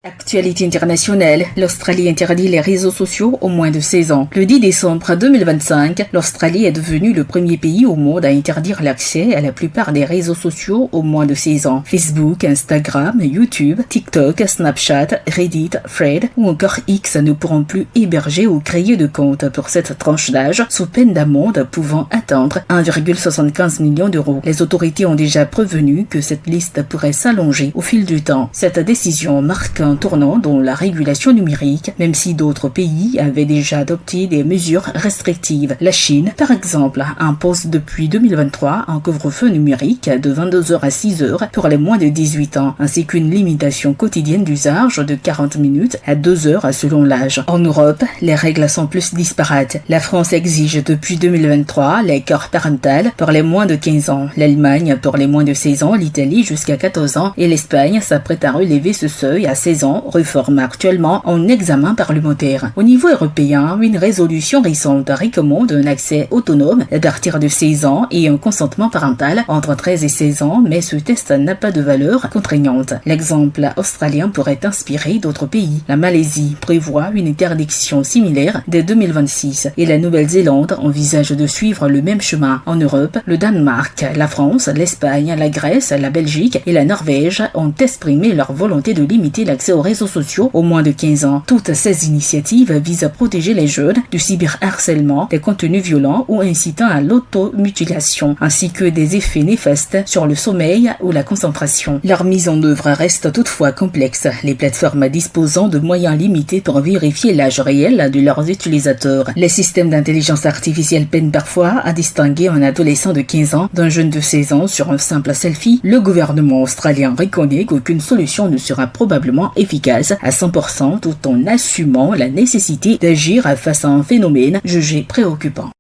Actualité internationale, l'Australie interdit les réseaux sociaux aux moins de 16 ans. Le 10 décembre 2025, l'Australie est devenue le premier pays au monde à interdire l'accès à la plupart des réseaux sociaux aux moins de 16 ans. Facebook, Instagram, YouTube, TikTok, Snapchat, Reddit, Thread ou encore X ne pourront plus héberger ou créer de compte pour cette tranche d'âge sous peine d'amende pouvant atteindre 1,75 million d'euros. Les autorités ont déjà prévenu que cette liste pourrait s'allonger au fil du temps. Cette décision marque un tournant dans la régulation numérique, même si d'autres pays avaient déjà adopté des mesures restrictives. La Chine, par exemple, impose depuis 2023 un couvre-feu numérique de 22h à 6h pour les moins de 18 ans, ainsi qu'une limitation quotidienne d'usage de 40 minutes à 2 heures selon l'âge. En Europe, les règles sont plus disparates. La France exige depuis 2023 l'accord parental pour les moins de 15 ans, l'Allemagne pour les moins de 16 ans, l'Italie jusqu'à 14 ans et l'Espagne s'apprête à relever ce seuil à 16 ans, réforme actuellement en examen parlementaire. Au niveau européen, une résolution récente recommande un accès autonome à partir de 16 ans et un consentement parental entre 13 et 16 ans, mais ce test n'a pas de valeur contraignante. L'exemple australien pourrait inspirer d'autres pays. La Malaisie prévoit une interdiction similaire dès 2026 et la Nouvelle-Zélande envisage de suivre le même chemin. En Europe, le Danemark, la France, l'Espagne, la Grèce, la Belgique et la Norvège ont exprimé leur volonté de limiter l'accès aux réseaux sociaux aux moins de 15 ans. Toutes ces initiatives visent à protéger les jeunes du cyberharcèlement, des contenus violents ou incitant à l'automutilation, ainsi que des effets néfastes sur le sommeil ou la concentration. Leur mise en œuvre reste toutefois complexe, les plateformes disposant de moyens limités pour vérifier l'âge réel de leurs utilisateurs. Les systèmes d'intelligence artificielle peinent parfois à distinguer un adolescent de 15 ans d'un jeune de 16 ans sur un simple selfie. Le gouvernement australien reconnaît qu'aucune solution ne sera probablement efficace à 100% tout en assumant la nécessité d'agir face à un phénomène jugé préoccupant.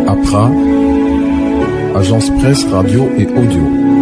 APRA, Agence Presse, Radio et Audio.